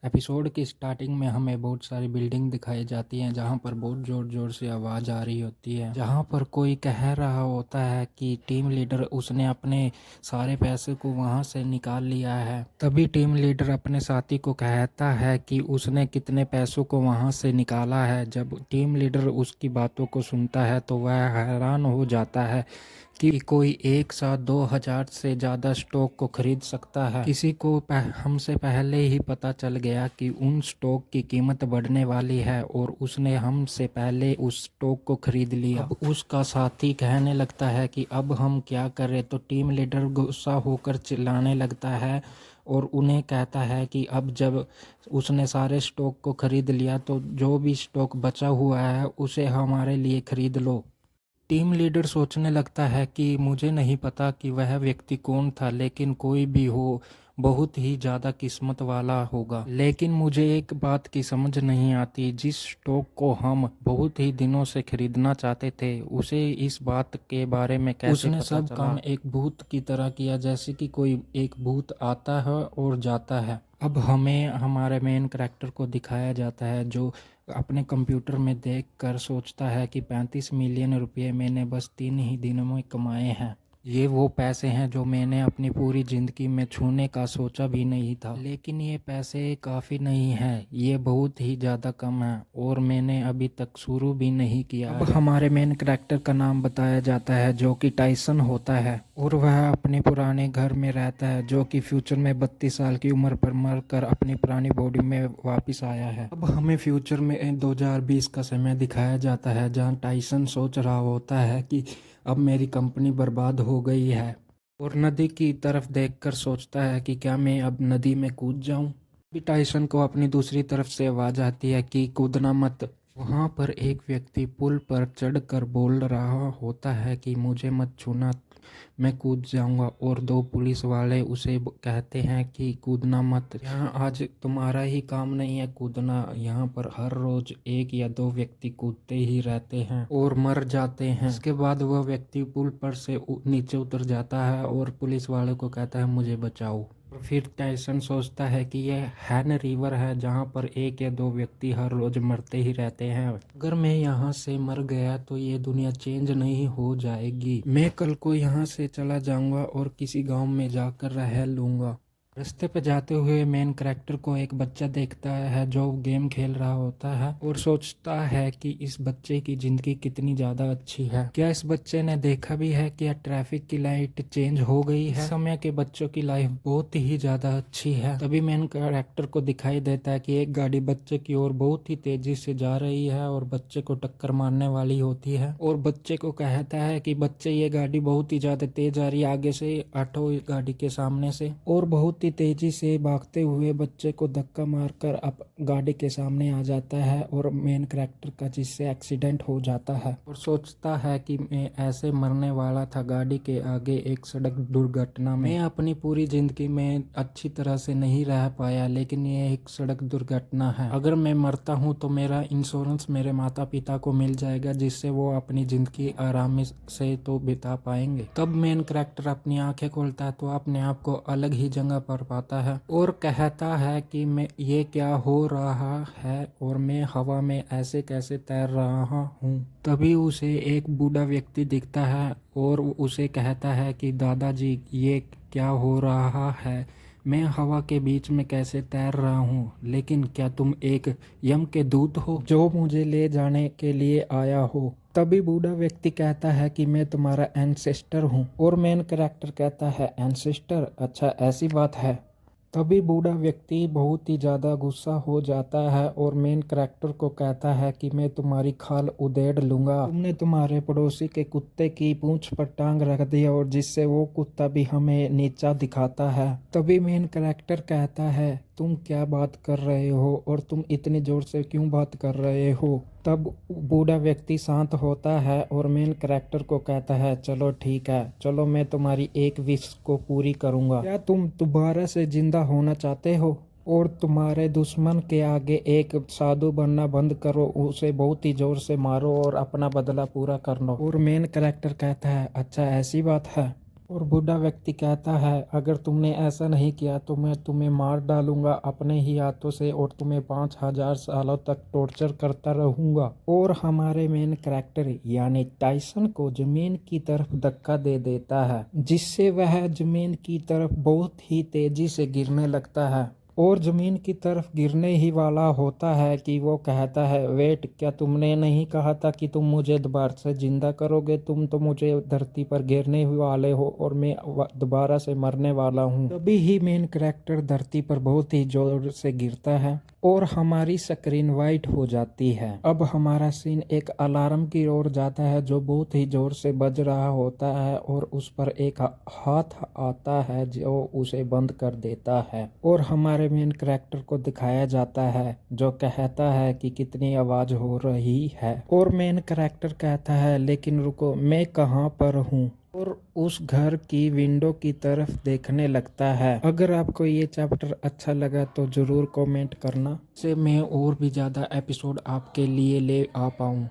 Episode की starting में हमें बहुत सारी बिल्डिंग दिखाई जाती हैं जहां पर बहुत ज़ोर ज़ोर से आवाज़ आ रही होती है, जहां पर कोई कह रहा होता है कि टीम लीडर उसने अपने सारे पैसे को वहां से निकाल लिया है। तभी टीम लीडर अपने साथी को कहता है कि उसने कितने पैसों को वहां से निकाला है। जब टीम लीडर उसकी बातों को सुनता है तो वह हैरान हो जाता है कि कोई एक साथ 2000 से ज़्यादा स्टॉक को खरीद सकता है। किसी को हमसे पहले ही पता चल गया कि उन स्टॉक की कीमत बढ़ने वाली है और उसने हमसे पहले उस स्टॉक को खरीद लिया। अब उसका साथी कहने लगता है कि अब हम क्या करें, तो टीम लीडर गुस्सा होकर चिल्लाने लगता है और उन्हें कहता है कि अब जब उसने सारे स्टॉक को खरीद लिया तो जो भी स्टॉक बचा हुआ है उसे हमारे लिए खरीद लो। टीम लीडर सोचने लगता है कि मुझे नहीं पता कि वह व्यक्ति कौन था, लेकिन कोई भी हो बहुत ही ज़्यादा किस्मत वाला होगा। लेकिन मुझे एक बात की समझ नहीं आती, जिस स्टॉक को हम बहुत ही दिनों से खरीदना चाहते थे उसे इस बात के बारे में कैसे उसने पता सब चला? काम एक भूत की तरह किया, जैसे कि कोई एक भूत आता है और जाता है। अब हमें हमारे मेन कैरेक्टर को दिखाया जाता है जो अपने कंप्यूटर में देखकर सोचता है कि 35 मिलियन रुपए मैंने बस 3 ही दिनों में कमाए हैं। ये वो पैसे हैं जो मैंने अपनी पूरी ज़िंदगी में छूने का सोचा भी नहीं था। लेकिन ये पैसे काफ़ी नहीं हैं, ये बहुत ही ज़्यादा कम है और मैंने अभी तक शुरू भी नहीं किया। अब हमारे मेन कैरेक्टर का नाम बताया जाता है जो कि टाइसन होता है और वह अपने पुराने घर में रहता है जो कि फ्यूचर में 32 साल की उम्र पर मरकर अपनी पुरानी बॉडी में वापस आया है। अब हमें फ्यूचर में 2020 का समय दिखाया जाता है जहां टाइसन सोच रहा होता है कि अब मेरी कंपनी बर्बाद हो गई है और नदी की तरफ देखकर सोचता है कि क्या मैं अब नदी में कूद जाऊं। अभी टाइसन को अपनी दूसरी तरफ से आवाज़ आती है कि कूदना मत। वहाँ पर एक व्यक्ति पुल पर चढ़कर बोल रहा होता है कि मुझे मत छूना, मैं कूद जाऊंगा। और दो पुलिस वाले उसे कहते हैं कि कूदना मत, यहाँ आज तुम्हारा ही काम नहीं है कूदना, यहाँ पर हर रोज एक या दो व्यक्ति कूदते ही रहते हैं और मर जाते हैं। इसके बाद वह व्यक्ति पुल पर से नीचे उतर जाता है और पुलिस वाले को कहता है मुझे बचाओ। और फिर टाइसन सोचता है कि यह हैन रिवर है जहाँ पर एक या दो व्यक्ति हर रोज मरते ही रहते हैं। अगर मैं यहाँ से मर गया तो ये दुनिया चेंज नहीं हो जाएगी। मैं कल को यहाँ से चला जाऊंगा और किसी गांव में जाकर रह लूंगा। रास्ते पे जाते हुए मेन कैरेक्टर को एक बच्चा देखता है जो गेम खेल रहा होता है और सोचता है कि इस बच्चे की जिंदगी कितनी ज्यादा अच्छी है। क्या इस बच्चे ने देखा भी है कि ट्रैफिक की लाइट चेंज हो गई है? इस समय के बच्चों की लाइफ बहुत ही ज्यादा अच्छी है। तभी मेन कैरेक्टर को दिखाई देता है कि एक गाड़ी बच्चे की ओर बहुत ही तेजी से जा रही है और बच्चे को टक्कर मारने वाली होती है और बच्चे को कहता है कि बच्चे ये गाड़ी बहुत ही ज्यादा तेज आ रही है, आगे से हटो गाड़ी के सामने से। और बहुत तेजी से भागते हुए बच्चे को धक्का मारकर अब गाड़ी के सामने आ जाता है और मेन कैरेक्टर का जिससे एक्सीडेंट हो जाता है और सोचता है कि मैं ऐसे मरने वाला था गाड़ी के आगे एक सड़क दुर्घटना में। मैं अपनी पूरी जिंदगी में अच्छी तरह से नहीं रह पाया, लेकिन ये एक सड़क दुर्घटना है। अगर मैं मरता हूँ तो मेरा इंश्योरेंस मेरे माता पिता को मिल जाएगा जिससे वो अपनी जिंदगी आराम से तो बिता पाएंगे। तब मेन कैरेक्टर अपनी आंखें खोलता है तो अपने आप को अलग ही जगह पर पाता है और कहता है कि मैं ये क्या हो रहा है और मैं हवा में ऐसे कैसे तैर रहा हूँ। तभी उसे एक बूढ़ा व्यक्ति दिखता है और उसे कहता है कि दादाजी ये क्या हो रहा है, मैं हवा के बीच में कैसे तैर रहा हूँ, लेकिन क्या तुम एक यम के दूत हो जो मुझे ले जाने के लिए आया हो? तभी बूढ़ा व्यक्ति कहता है कि मैं तुम्हारा एंसेस्टर हूँ और मेन कैरेक्टर कहता है एंसेस्टर, अच्छा ऐसी बात है। तभी बूढ़ा व्यक्ति बहुत ही ज़्यादा गुस्सा हो जाता है और मेन कैरेक्टर को कहता है कि मैं तुम्हारी खाल उधेड़ लूंगा। तुमने तुम्हारे पड़ोसी के कुत्ते की पूंछ पर टांग रख दिया और जिससे वो कुत्ता भी हमें नीचा दिखाता है। तभी मेन कैरेक्टर कहता है तुम क्या बात कर रहे हो और तुम इतनी जोर से क्यों बात कर रहे हो? तब बूढ़ा व्यक्ति शांत होता है और मेन कैरेक्टर को कहता है चलो ठीक है, चलो मैं तुम्हारी एक विश को पूरी करूंगा। क्या तुम दोबारा से जिंदा होना चाहते हो और तुम्हारे दुश्मन के आगे एक साधु बनना बंद करो, उसे बहुत ही जोर से मारो और अपना बदला पूरा कर लो? और मेन कैरेक्टर कहता है अच्छा ऐसी बात है। और बूढ़ा व्यक्ति कहता है, अगर तुमने ऐसा नहीं किया तो मैं तुम्हें मार डालूंगा अपने ही हाथों से और तुम्हें 5,000 सालों तक टॉर्चर करता रहूंगा। और हमारे मेन कैरेक्टर यानी टाइसन को जमीन की तरफ धक्का दे देता है, जिससे वह जमीन की तरफ बहुत ही तेजी से गिरने लगता है। और जमीन की तरफ गिरने ही वाला होता है कि वो कहता है, वेट, क्या तुमने नहीं कहा था कि तुम मुझे दोबारा से जिंदा करोगे? तुम तो मुझे धरती पर गिरने ही वाले हो और मैं दोबारा से मरने वाला हूँ। तभी ही मेन कैरेक्टर धरती पर बहुत ही जोर से गिरता है और हमारी स्क्रीन वाइट हो जाती है। अब हमारा सीन एक अलार्म की ओर जाता है जो बहुत ही जोर से बज रहा होता है और उस पर एक हाथ आता है जो उसे बंद कर देता है। और हमारे मेन कैरेक्टर को दिखाया जाता है जो कहता है कि कितनी आवाज हो रही है। और मेन कैरेक्टर कहता है, लेकिन रुको, मैं कहाँ पर हूँ? और उस घर की विंडो की तरफ देखने लगता है। अगर आपको ये चैप्टर अच्छा लगा तो जरूर कमेंट करना, से मैं और भी ज़्यादा एपिसोड आपके लिए ले आ पाऊँ।